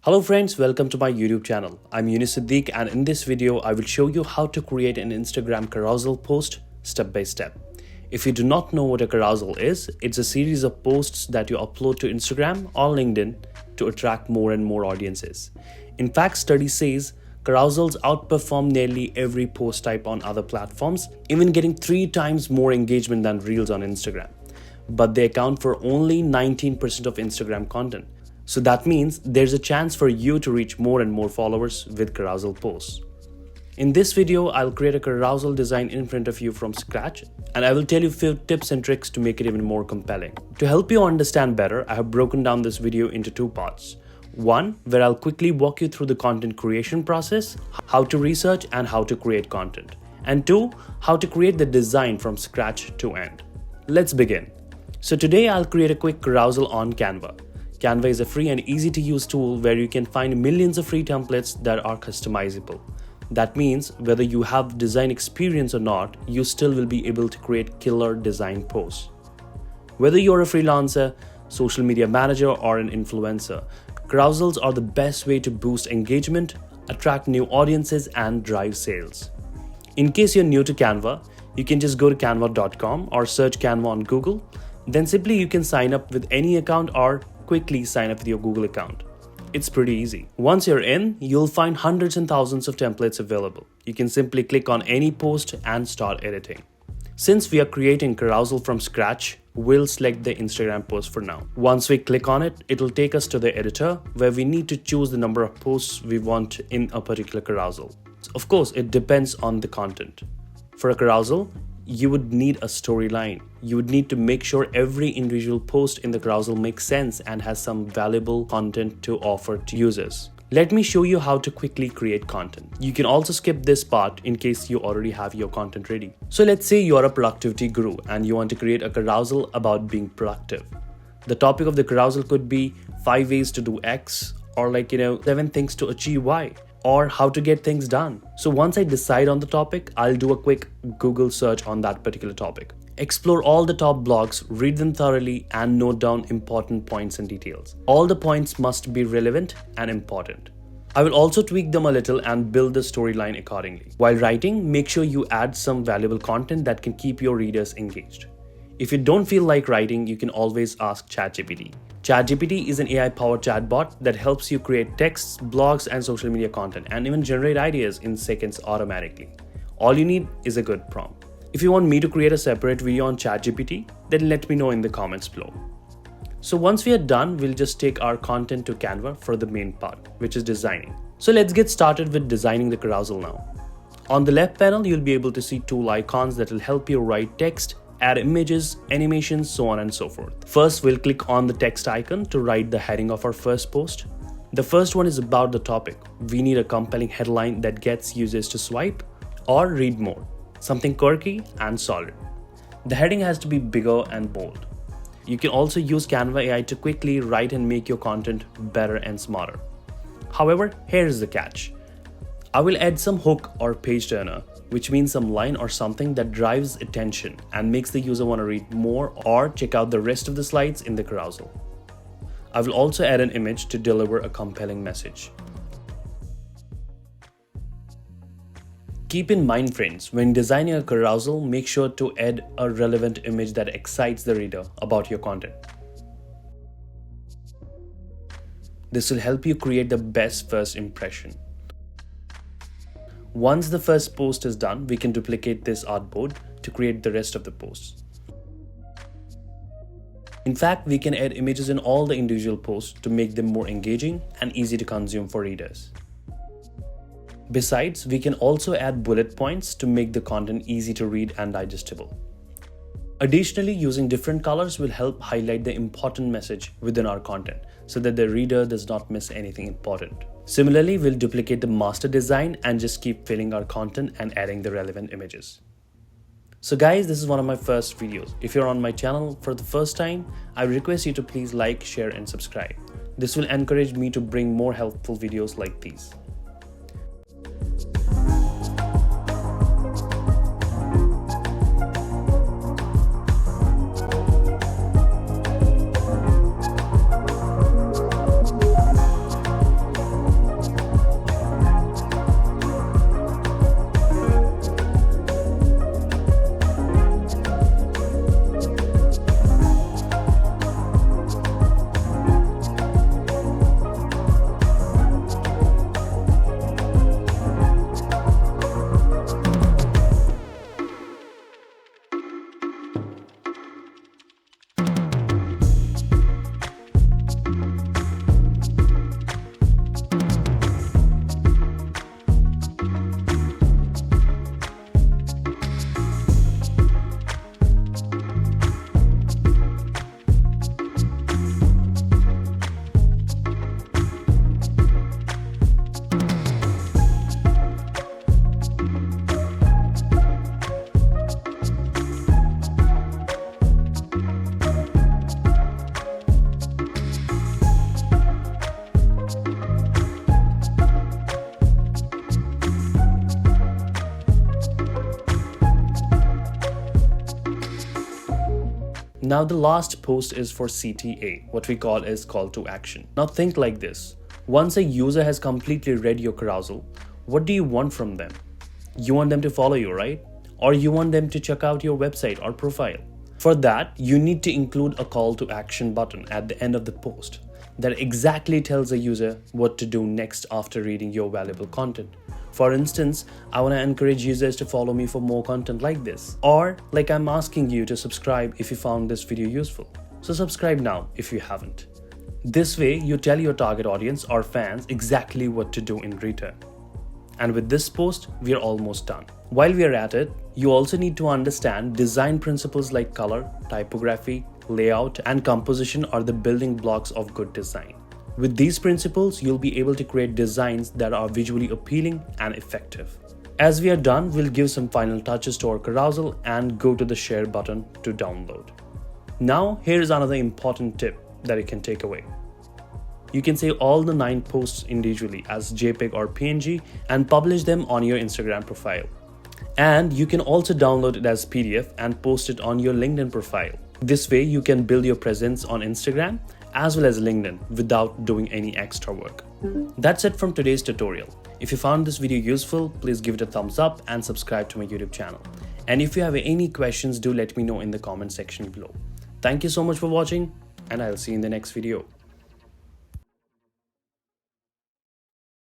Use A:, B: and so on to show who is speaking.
A: Hello friends, welcome to my YouTube channel. I'm Yunus Siddiq and in this video I will show you how to create an Instagram carousel post step by step. If you do not know what a carousel is, it's a series of posts that you upload to Instagram or LinkedIn to attract more and more audiences. In fact, study says carousels outperform nearly every post type on other platforms, even getting 3 times more engagement than Reels on Instagram. But they account for only 19% of Instagram content. So that means there's a chance for you to reach more and more followers with carousel posts. In this video, I'll create a carousel design in front of you from scratch, and I will tell you a few tips and tricks to make it even more compelling. To help you understand better, I have broken down this video into 2 parts. One, where I'll quickly walk you through the content creation process, how to research and how to create content. And 2, how to create the design from scratch to end. Let's begin. So today I'll create a quick carousel on Canva. Canva is a free and easy to use tool where you can find millions of free templates that are customizable. That means whether you have design experience or not, you still will be able to create killer design posts. Whether you're a freelancer, social media manager or an influencer, carousels are the best way to boost engagement, attract new audiences and drive sales. In case you're new to Canva, you can just go to canva.com or search Canva on Google. Then simply you can sign up with any account or quickly sign up with your Google account. It's pretty easy. Once you're in, you'll find hundreds and thousands of templates available. You can simply click on any post and start editing. Since we are creating carousel from scratch, we'll select the Instagram post for now. Once we click on it, it'll take us to the editor where we need to choose the number of posts we want in a particular carousel. Of course, it depends on the content. For a carousel, you would need a storyline. You would need to make sure every individual post in the carousel makes sense and has some valuable content to offer to users. Let me show you how to quickly create content. You can also skip this part in case you already have your content ready. So let's say you're a productivity guru and you want to create a carousel about being productive. The topic of the carousel could be 5 ways to do X or 7 things to achieve Y. Or how to get things done. So once I decide on the topic, I'll do a quick Google search on that particular topic. Explore all the top blogs, read them thoroughly and note down important points and details. All the points must be relevant and important. I will also tweak them a little and build the storyline accordingly. While writing, make sure you add some valuable content that can keep your readers engaged. If you don't feel like writing, you can always ask ChatGPT. ChatGPT is an AI-powered chatbot that helps you create texts, blogs, and social media content, and even generate ideas in seconds automatically. All you need is a good prompt. If you want me to create a separate video on ChatGPT, then let me know in the comments below. So once we are done, we'll just take our content to Canva for the main part, which is designing. So let's get started with designing the carousel now. On the left panel, you'll be able to see tool icons that will help you write text, add images, animations, so on and so forth. First, we'll click on the text icon to write the heading of our first post. The first one is about the topic. We need a compelling headline that gets users to swipe or read more. Something quirky and solid. The heading has to be bigger and bold. You can also use Canva AI to quickly write and make your content better and smarter. However, here's the catch. I will add some hook or page turner, which means some line or something that drives attention and makes the user want to read more or check out the rest of the slides in the carousel. I will also add an image to deliver a compelling message. Keep in mind friends, when designing a carousel, make sure to add a relevant image that excites the reader about your content. This will help you create the best first impression. Once the first post is done, we can duplicate this artboard to create the rest of the posts. In fact, we can add images in all the individual posts to make them more engaging and easy to consume for readers. Besides, we can also add bullet points to make the content easy to read and digestible. Additionally, using different colors will help highlight the important message within our content so that the reader does not miss anything important. Similarly, we'll duplicate the master design and just keep filling our content and adding the relevant images. So guys, this is one of my first videos. If you're on my channel for the first time, I request you to please like, share and subscribe. This will encourage me to bring more helpful videos like these. Now the last post is for CTA, what we call as call to action. Now think like this. Once a user has completely read your carousel, what do you want from them? You want them to follow you, right? Or you want them to check out your website or profile. For that, you need to include a call to action button at the end of the post that exactly tells a user what to do next after reading your valuable content. For instance, I want to encourage users to follow me for more content like this. Or like I'm asking you to subscribe if you found this video useful. So subscribe now if you haven't. This way, you tell your target audience or fans exactly what to do in return. And with this post, we are almost done. While we are at it, you also need to understand design principles like color, typography, layout, and composition are the building blocks of good design. With these principles, you'll be able to create designs that are visually appealing and effective. As we are done, we'll give some final touches to our carousel and go to the share button to download. Now, here's another important tip that you can take away. You can save all the 9 posts individually as JPEG or PNG and publish them on your Instagram profile. And you can also download it as PDF and post it on your LinkedIn profile. This way you can build your presence on Instagram as well as LinkedIn without doing any extra work. That's it from today's tutorial. If you found this video useful, please give it a thumbs up and subscribe to my YouTube channel. And if you have any questions, do let me know in the comment section below. Thank you so much for watching, and I'll see you in the next video.